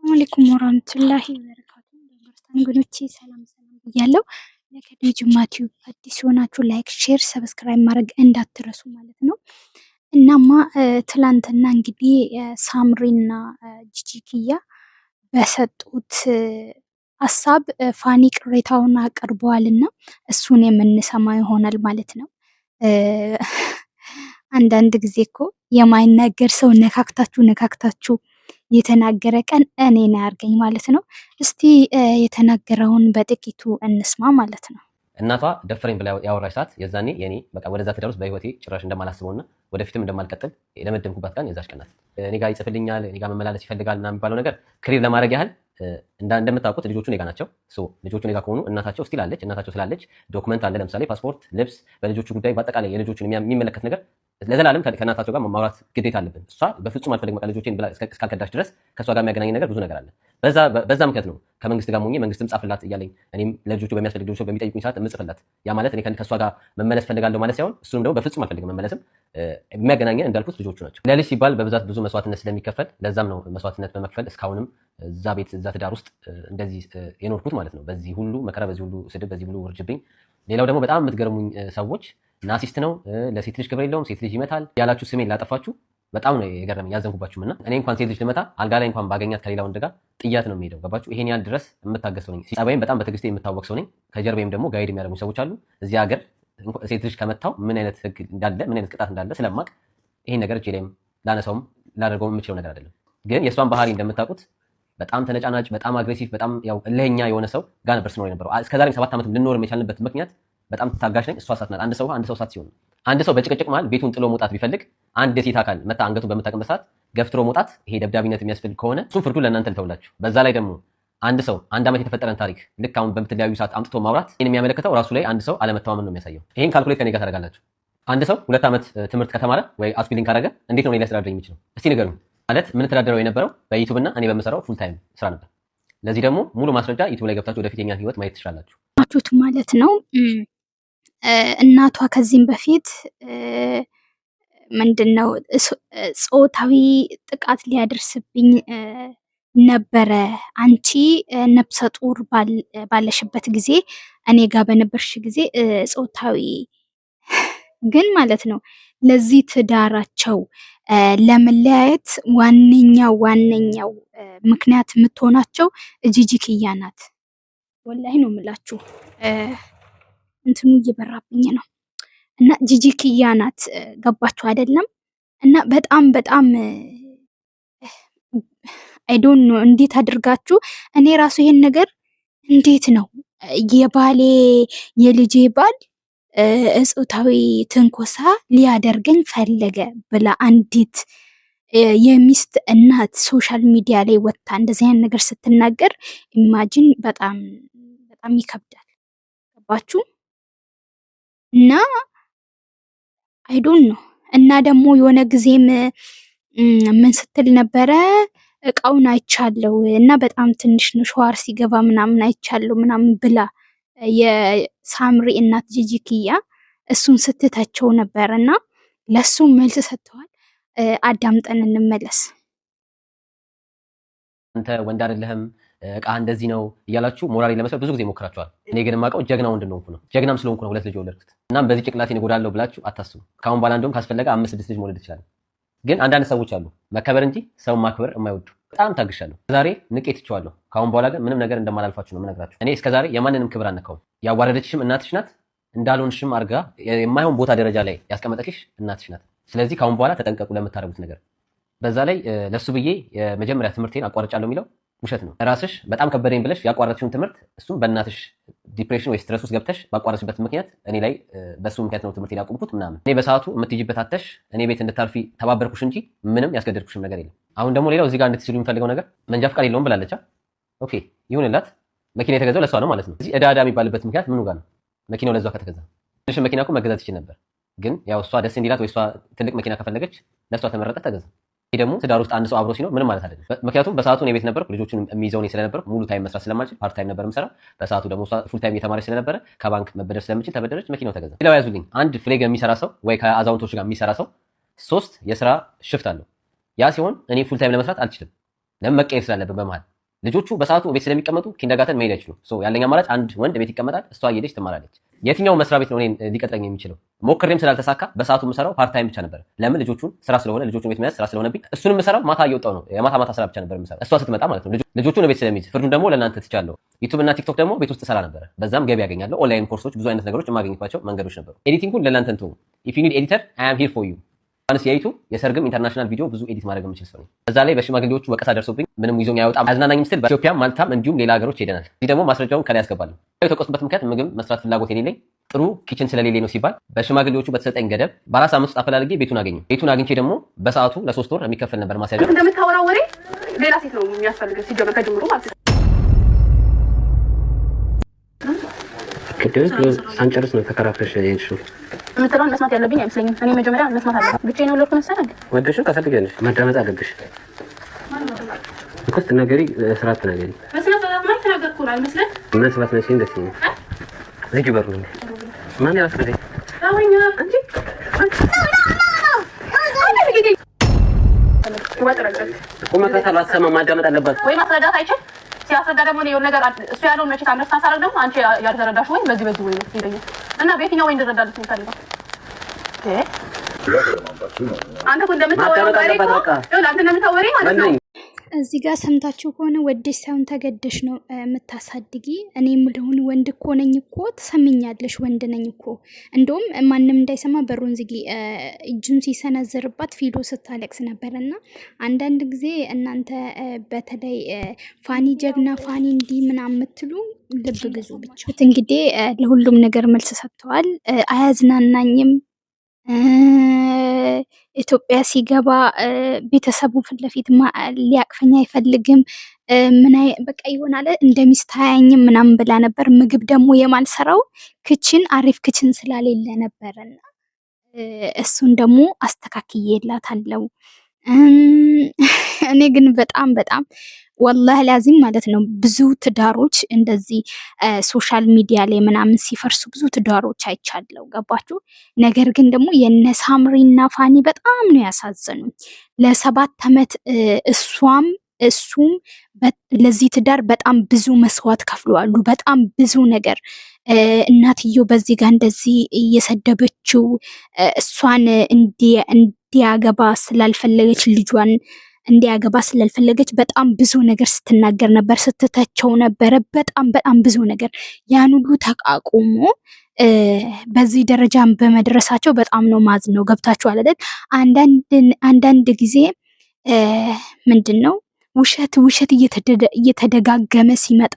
አለይኩም ወራህመቱላሂ ወበረካቱ። እንግዶቼ ሰላም ብያለሁ። ለከዲ ጁማቲው አዲስ ሆናችሁ ላይክ፣ ሼር፣ ሰብስክራይብ ማድረግ እንዳትረሱ ማለት ነው። እናማ ትላንትና እንግዲህ ሳምሪና ጂጂኪያ በሰጡት ሀሳብ ፋኒ ቅሬታውን አቅርበዋልና እሱን የምንሰማ ይሆናል ማለት ነው። አንዳንድ ጊዜ እኮ የማይናገር ሰው ነካክታችሁ የተናገረ ቀን እኔን ያርገኝ ማለት ነው። እስቲ የተናገረውን በጥቂቱ እንስማ ማለት ነው። እናቷ ደፍረኝ ብላ ያወራች ሰዓት የዛኔ የኔ በቃ ወደዛ ትዳር ውስጥ በህይወቴ ጭራሽ እንደማላስበውና ወደፊትም እንደማልቀጥል የደመደምኩባት ቀን የዛች ቀን ናት። እኔ ጋር ይጽፍልኛል፣ እኔ ጋር መመላለስ ይፈልጋል ምናምን የሚባለው ነገር ክሊር ለማድረግ ያህል እንደምታውቁት ልጆቹ እኔ ጋር ናቸው። ልጆቹ እኔ ጋር ከሆኑ እናታቸው ስቲል አለች። እናታቸው ስላለች ዶክመንት አለ፣ ለምሳሌ ፓስፖርት፣ ልብስ፣ በልጆቹ ጉዳይ በአጠቃላይ የልጆቹን የሚመለከት ነገር ለዘላለም ከእናታቸው ጋር ማውራት ግዴታ አለብን። እሷ በፍጹም አልፈልግም በቃ ልጆቼን ብላ እስካልከዳች ድረስ ከእሷ ጋር የሚያገናኝ ነገር ብዙ ነገር አለ። በዛ ምክንያት ነው ከመንግስት ጋር ሆኜ መንግስትም ጻፍላት እያለኝ እኔም ለልጆቹ በሚያስፈልግ ልጆቹ በሚጠይቁኝ ሰዓት የምጽፍላት። ያ ማለት እኔ ከእሷ ጋር መመለስ ፈልጋለሁ ማለት ሳይሆን እሱንም ደግሞ በፍጹም አልፈልግም መመለስም የሚያገናኘን እንዳልኩት ልጆቹ ናቸው። ለልጅ ሲባል በብዛት ብዙ መስዋዕትነት ስለሚከፈል ለዛም ነው መስዋዕትነት በመክፈል እስካሁንም እዛ ቤት እዛ ትዳር ውስጥ እንደዚህ የኖርኩት ማለት ነው። በዚህ ሁሉ መከራ፣ በዚህ ሁሉ ስድብ፣ በዚህ ሁሉ ውርጅብኝ። ሌላው ደግሞ በጣም የምትገርሙኝ ሰዎች ናሲስት ነው፣ ለሴት ልጅ ክብር የለውም፣ ሴት ልጅ ይመታል ያላችሁ ስሜን ላጠፋችሁ በጣም ነው የገረመኝ ያዘንኩባችሁም። እና እኔ እንኳን ሴት ልጅ ልመታ አልጋ ላይ እንኳን ባገኛት ከሌላ ወንድ ጋር ጥያት ነው የሚሄደው። ገባችሁ? ይሄን ያህል ድረስ የምታገሰው ነኝ። ጸባይም በጣም በትዕግስቴ የምታወቅ ሰው ነኝ። ከጀርባዬም ደግሞ ጋይድ የሚያደርጉኝ ሰዎች አሉ። እዚህ ሀገር ሴት ልጅ ከመታው ምን አይነት ህግ እንዳለ ምን አይነት ቅጣት እንዳለ ስለማቅ ይሄን ነገር እጄ ላይም ላነሳውም ላደርገውም የምችለው ነገር አይደለም። ግን የእሷን ባህሪ እንደምታውቁት በጣም ተነጫናጭ፣ በጣም አግሬሲቭ፣ በጣም ያው እልህኛ የሆነ ሰው ጋር ነበር ስኖር የነበረው። እስከዛሬም 7 ዓመት ልንኖር የቻልንበት ምክንያት በጣም ታጋሽ ነኝ። እሷ እሳት ናት። አንድ ሰው እሳት ሲሆን አንድ ሰው በጭቅጭቅ መሃል ቤቱን ጥሎ መውጣት ቢፈልግ አንድ የሴት አካል መታ አንገቱን በምታቀምበት ሰዓት ገፍትሮ መውጣት ይሄ ደብዳቤነት የሚያስፈልግ ከሆነ እሱም ፍርዱ ለእናንተ ልተውላችሁ። በዛ ላይ ደግሞ አንድ ሰው 1 ዓመት የተፈጠረን ታሪክ ልክ አሁን በምትለያዩ ሰዓት አምጥቶ ማውራት ይሄን የሚያመለክተው ራሱ ላይ አንድ ሰው አለመተማመን ነው የሚያሳየው። ይሄን ካልኩሌት ከኔ ጋር ታደርጋላችሁ። አንድ ሰው 2 ዓመት ትምህርት ከተማረ ወይ አስኩሊንግ ካደረገ እንዴት ነው ሊያስተዳድረኝ የሚችለው? እስቲ ንገሩኝ። ማለት የምንተዳደረው የነበረው በዩቲዩብ እና እኔ በምሰራው ፉል ታይም ስራ ነበር። ለዚህ ደግሞ ሙሉ ማስረጃ ዩቲዩብ ላይ ገብታችሁ ወደፊት የኛን ህይወት ማየት ትችላላችሁ ማለት ነው። እናቷ ከዚህም በፊት ምንድነው ጾታዊ ጥቃት ሊያደርስብኝ ነበረ፣ አንቺ ነፍሰ ጡር ባለሽበት ጊዜ እኔ ጋር በነበርሽ ጊዜ ጾታዊ ግን ማለት ነው። ለዚህ ትዳራቸው ለመለያየት ዋነኛው ምክንያት የምትሆናቸው ጂጂኪያ ናት። ወላሂ ነው የምላችሁ። እንትኑ እየበራብኝ ነው እና ጂጂኪያ ናት። ገባችሁ አይደለም? እና በጣም አይ ዶንት ኖ እንዴት አድርጋችሁ እኔ ራሱ ይሄን ነገር እንዴት ነው የልጄ ባል ጾታዊ ትንኮሳ ሊያደርገኝ ፈለገ ብላ አንዲት የሚስት እናት ሶሻል ሚዲያ ላይ ወጥታ እንደዚህ አይነት ነገር ስትናገር ኢማጂን በጣም ይከብዳል። ገባችሁ? እና አይ ዶንት ኖ እና ደግሞ የሆነ ጊዜም ምን ስትል ነበረ እቃውን አይቻለው እና በጣም ትንሽ ነው ሸዋር ሲገባ ምናምን አይቻለው ምናምን ብላ የሳምሪ እናት ጂጂኪያ እሱን ስትታቸው ነበርና ለሱ መልስ ሰጥተዋል። አዳምጠን እንመለስ። አንተ ወንድ አይደለህም እቃ እንደዚህ ነው እያላችሁ ሞራሌ ለመስጠት ብዙ ጊዜ ሞክራችኋል። እኔ ግን የማውቀው ጀግናው እንደሆንኩ ነው። ጀግናም ስለሆንኩ ነው 2 ልጅ ወለድኩት። እናም በዚህ ጭቅላቴን እጎዳለሁ ብላችሁ አታስቡ። ካሁን በኋላ እንደውም ካስፈለገ 5-6 ልጅ መውለድ ይችላል። ግን አንዳንድ ሰዎች አሉ መከበር እንጂ ሰው ማክበር የማይወዱ። በጣም ታግሻለሁ። ዛሬ ንቄ ትቼዋለሁ። ካሁን በኋላ ግን ምንም ነገር እንደማላልፋችሁ ነው የምነግራችሁ። እኔ እስከዛሬ የማንንም ክብር አልነካሁም። ያዋረደችሽም እናትሽ ናት፣ እንዳልሆንሽም አድርጋ የማይሆን ቦታ ደረጃ ላይ ያስቀመጠችሽ እናትሽ ናት። ስለዚህ ካሁን በኋላ ተጠንቀቁ ለምታደርጉት ነገር። በዛ ላይ ለሱ ብዬ የመጀመሪያ ትምህርቴን አቋርጫለሁ የሚለው ውሸት ነው። ራስሽ በጣም ከበደኝ ብለሽ ያቋረጥሽውን ትምህርት እሱም በእናትሽ ዲፕሬሽን ወይ ስትረስ ውስጥ ገብተሽ ባቋረጥሽበት ምክንያት እኔ ላይ በሱ ምክንያት ነው ትምህርቴን ያቆምኩት ምናምን። እኔ በሰዓቱ የምትይጅበት አተሽ እኔ ቤት እንድታርፊ ተባበርኩሽ እንጂ ምንም ያስገደድኩሽም ነገር የለም። አሁን ደግሞ ሌላው እዚህ ጋር እንድትችሉ የሚፈልገው ነገር መንጃ ፍቃድ የለውም ብላለች። ኦኬ ይሁንላት። መኪና የተገዛው ለሷ ነው ማለት ነው። እዚህ እዳዳ የሚባልበት ምክንያት ምኑ ጋር ነው? መኪናው ለሷ ከተገዛ ትንሽ መኪና እኮ መገዛት ይችል ነበር። ግን ያው እሷ ደስ እንዲላት ወይ እሷ ትልቅ መኪና ከፈለገች ለሷ ተመረጠ፣ ተገዛ። ይሄ ደግሞ ትዳር ውስጥ አንድ ሰው አብሮ ሲኖር ምንም ማለት አይደለም። ምክንያቱም በሰዓቱ እኔ ቤት ነበርኩ፣ ልጆቹን የሚይዘው እኔ ስለነበርኩ ሙሉ ታይም መስራት ስለማልችል ፓርት ታይም ነበር የምሰራው። በሰዓቱ ደግሞ ፉል ታይም እየተማረች ስለነበረ ከባንክ መበደር ስለምችል ተበደረች፣ መኪናው ተገዛ። ሌላው ያዙልኝ፣ አንድ ፍሌግ የሚሰራ ሰው ወይ ከአዛውንቶች ጋር የሚሰራ ሰው 3 የስራ ሽፍት አለው። ያ ሲሆን እኔ ፉል ታይም ለመስራት አልችልም። ለምን? መቀየር ስላለብን በመሃል ልጆቹ በሰዓቱ ቤት ስለሚቀመጡ ኪንደርጋርተን መሄድ አይችሉም። ያለኝ አማራጭ አንድ ወንድ ቤት ይቀመጣል፣ እሷ እየሄደች ትማራለች። የትኛው መስሪያ ቤት ነው እኔን ሊቀጥረኝ የሚችለው? ሞክሬም ስላልተሳካ በሰዓቱ የምሰራው ፓርታይም ብቻ ነበር። ለምን? ልጆቹን ስራ ስለሆነ ልጆቹን ቤት መያዝ ስራ ስለሆነብኝ እሱንም የምሰራው ማታ እየወጣሁ ነው። የማታ ስራ ብቻ ነበር የምሰራው፣ እሷ ስትመጣ ማለት ነው። ልጆቹን ቤት ስለሚይዝ ፍርዱን ደግሞ ለእናንተ ትቻለሁ። ዩቲዩብ እና ቲክቶክ ደግሞ ቤት ውስጥ ሰራ ነበር። በዛም ገቢ ያገኛለሁ። ኦንላይን ኮርሶች፣ ብዙ አይነት ነገሮች የማገኝባቸው መንገዶች ነበሩ። ኤዲቲንጉን ለእናንተ እንተው። ኢፍ ዩ ኒድ ኤዲተር አይ አም ሂር ፎር ዩ። አንስ የዩቲዩብ የሰርግም ኢንተርናሽናል ቪዲዮ ብዙ ኤዲት ማድረግ የምችል ሰው ነኝ። በዛ ላይ በሽማግሌዎቹ ወቀሳ ደርሶብኝ ምንም ይዞኝ አይወጣም አዝናናኝም ስል በኢትዮጵያም ማልታም እንዲሁም ሌላ ሀገሮች ሄደናል። እዚህ ደግሞ ማስረጃውን ከላይ ያስገባለሁ። የተቆስበት ምክንያት ምግብ መስራት ፍላጎት የሌለኝ ጥሩ ኪችን ስለሌለኝ ነው ሲባል በሽማግሌዎቹ በተሰጠኝ ገደብ በአራት ሳምንት ውስጥ አፈላልጌ ቤቱን አገኘሁ። ቤቱን አግኝቼ ደግሞ በሰዓቱ ለ3 ወር የሚከፈል ነበር ማስያዣ። እንደምታወራው ወሬ ሌላ ሴት ነው የሚያስፈልገው ሲጀመር ከጅምሩ ማለት ነው። ቅድም ሳንጨርስ ነው ተከራክረሽ የሄድሽው። የምትለውን መስማት ያለብኝ አይመስለኝም። እኔ መጀመሪያ መስማት አለብኝ። ብቻዬን ነው ለርኩ መሰለኝ። ወደሽን ታሳድጊያለሽ፣ ማዳመጥ አለብሽ እኮ። ስትናገሪ ስርዓት ተናገሪ። በስነ ስርዓት ማለት ተናገርኩ አይመስልም? መስራት መቼም ደስ ይላል። ዝጊ በሩ ነው። ማን ያስፈልግ? አወኛ እንጂ ቁመታ ባሰማ ማዳመጥ አለባት ወይ ማስረዳት አይችል። ሲያስረዳ ደግሞ የሆነ ነገር እሱ ያለውን መቼ ታምረስታ ሳረግ ደግሞ አንቺ ያልተረዳሽ ወይ በዚህ ወይ ነው ይለኛል። እና በየትኛው ወይ እንደረዳልሽ ነው ታዲያ? አንተ እኮ እንደምታወራው ወሬ እኮ አንተ እንደምታወሪ ማለት ነው። እዚህ ጋር ሰምታችሁ ከሆነ ወደሽ ሳይሆን ተገደሽ ነው የምታሳድጊ። እኔ የምለውን ወንድ እኮ ነኝ እኮ ትሰምኛለሽ፣ ወንድ ነኝ እኮ። እንደውም ማንም እንዳይሰማ በሩን ዝጊ። እጁን ሲሰነዝርባት ፊዶ ስታለቅስ ነበር። እና አንዳንድ ጊዜ እናንተ በተለይ ፋኒ ጀግና፣ ፋኒ እንዲህ ምናምን የምትሉ ልብ ግዙ ብቻ። እንግዲህ ለሁሉም ነገር መልስ ሰጥተዋል። አያዝናናኝም ኢትዮጵያ ሲገባ ቤተሰቡ ፊት ለፊት ሊያቅፈኝ አይፈልግም። በቃ ይሆናል እንደ ሚስት አያኝም ምናምን ብላ ነበር። ምግብ ደግሞ የማልሰራው ክችን አሪፍ ክችን ስላሌለ ነበርና እሱን ደግሞ አስተካክዬላታለሁ። እኔ ግን በጣም ወላሂ ላዚም ማለት ነው ብዙ ትዳሮች እንደዚህ ሶሻል ሚዲያ ላይ ምናምን ሲፈርሱ ብዙ ትዳሮች አይቻለው። ገባችሁ? ነገር ግን ደግሞ የነ ሳምሪና ፋኒ በጣም ነው ያሳዘኑኝ። ለ7 ዓመት እሱም ለዚህ ትዳር በጣም ብዙ መስዋዕት ከፍለዋሉ። በጣም ብዙ ነገር እናትየው በዚህ ጋር እንደዚህ እየሰደበችው እሷን እንዲያገባ ስላልፈለገች ልጇን እንዲያገባ ስላልፈለገች በጣም ብዙ ነገር ስትናገር ነበር፣ ስትተቸው ነበረ። በጣም ብዙ ነገር ያን ሁሉ ተቃቁሞ በዚህ ደረጃ በመድረሳቸው በጣም ነው ማዝነው። ገብታችኋል አይደል? አንዳንድ ጊዜ ምንድነው ውሸት እየተደጋገመ ሲመጣ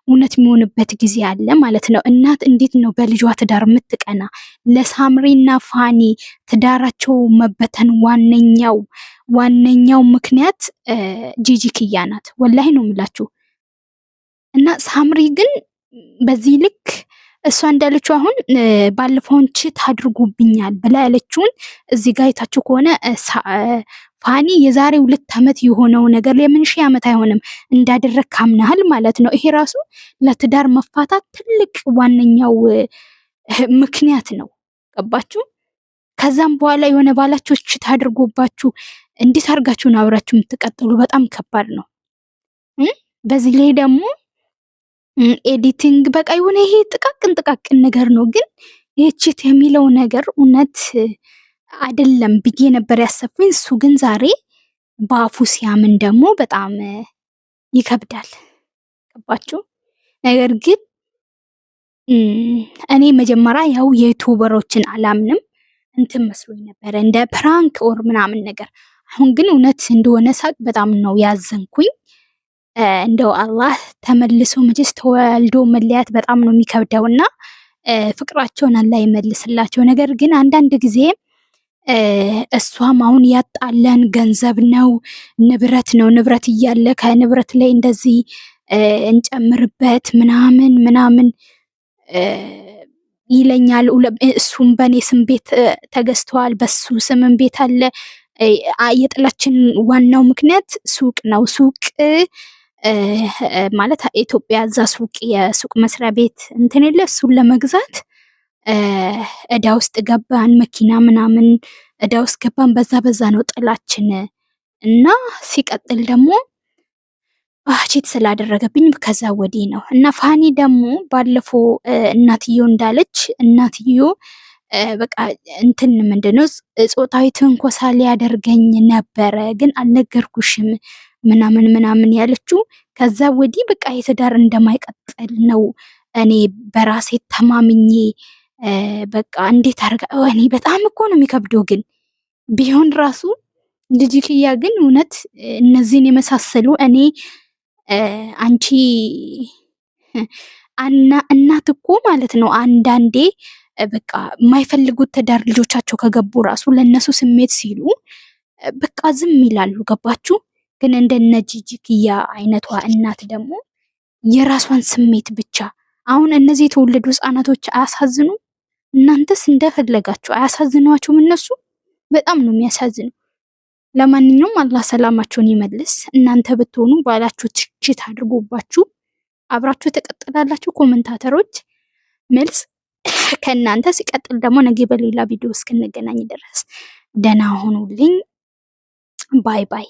እውነት የሚሆንበት ጊዜ አለ ማለት ነው። እናት እንዴት ነው በልጇ ትዳር የምትቀና? ለሳምሪና ፋኒ ትዳራቸው መበተን ዋነኛው ምክንያት ጂጂ ኪያ ናት። ወላሂ ነው የምላችሁ። እና ሳምሪ ግን በዚህ ልክ እሷ እንዳለችው አሁን ባለፈውን ችት አድርጎብኛል ብላ ያለችውን እዚህ ጋር አይታችሁ ከሆነ ፋኒ የዛሬ 2 ዓመት የሆነው ነገር ለምን 1000 ዓመት አይሆንም እንዳደረግ ካምናል ማለት ነው። ይሄ ራሱ ለትዳር መፋታት ትልቅ ዋነኛው ምክንያት ነው። ገባችሁ? ከዛም በኋላ የሆነ ባላችሁ ችት አድርጎባችሁ እንዴት አድርጋችሁ ነው አብራችሁ የምትቀጥሉ? በጣም ከባድ ነው። በዚህ ላይ ደግሞ ኤዲቲንግ በቃ የሆነ ይሄ ጥቃቅን ነገር ነው። ግን ይህችት የሚለው ነገር እውነት አይደለም ብዬ ነበር ያሰብኩኝ። እሱ ግን ዛሬ በአፉ ሲያምን ደግሞ በጣም ይከብዳል። ገባችሁ? ነገር ግን እኔ መጀመሪያ ያው የዩቲዩበሮችን አላምንም እንትን መስሎኝ ነበረ እንደ ፕራንክ ኦር ምናምን ነገር። አሁን ግን እውነት እንደሆነ ሳቅ በጣም ነው ያዘንኩኝ። እንደው አላህ ተመልሶ መቼስ ተወልዶ መለያት በጣም ነው የሚከብደውና ፍቅራቸውን አላህ ይመልስላቸው። ነገር ግን አንዳንድ ጊዜ እሷም አሁን ያጣለን ገንዘብ ነው ንብረት እያለ ከንብረት ላይ እንደዚህ እንጨምርበት ምናምን ይለኛል። እሱም በኔ ስም ቤት ተገዝተዋል፣ በሱ ስምም ቤት አለ። የጥላችን ዋናው ምክንያት ሱቅ ነው። ሱቅ ማለት ኢትዮጵያ እዛ የሱቅ መስሪያ ቤት እንትን የለ፣ እሱን ለመግዛት እዳ ውስጥ ገባን። መኪና ምናምን እዳ ውስጥ ገባን። በዛ ነው ጥላችን። እና ሲቀጥል ደግሞ ቺት ስላደረገብኝ ከዛ ወዲህ ነው። እና ፋኒ ደግሞ ባለፈው እናትየው እንዳለች እናትየው በቃ እንትን ምንድነው ጾታዊ ትንኮሳ ሊያደርገኝ ነበረ ግን አልነገርኩሽም ምናምን ምናምን ያለችው ከዛ ወዲህ በቃ የትዳር እንደማይቀጥል ነው። እኔ በራሴ ተማምኜ በቃ እንዴት አርጋ እኔ በጣም እኮ ነው የሚከብደው። ግን ቢሆን ራሱ ልጅክያ ግን እውነት እነዚህን የመሳሰሉ እኔ አንቺ እናት እኮ ማለት ነው አንዳንዴ በቃ የማይፈልጉት ትዳር ልጆቻቸው ከገቡ ራሱ ለነሱ ስሜት ሲሉ በቃ ዝም ይላሉ። ገባችሁ? ግን እንደነ ጂጂክያ አይነቷ እናት ደግሞ የራሷን ስሜት ብቻ አሁን እነዚህ የተወለዱ ህጻናቶች አያሳዝኑ? እናንተስ እንደፈለጋችሁ አያሳዝኗችሁም? እነሱ በጣም ነው የሚያሳዝኑ። ለማንኛውም አላህ ሰላማቸውን ይመልስ። እናንተ ብትሆኑ ባላችሁ ትችት አድርጎባችሁ አብራችሁ ተቀጥላላችሁ ኮመንታተሮች መልስ ከእናንተ ሲቀጥል ደግሞ ነገ በሌላ ቪዲዮ እስክንገናኝ ድረስ ደህና ሁኑልኝ። ባይ ባይ።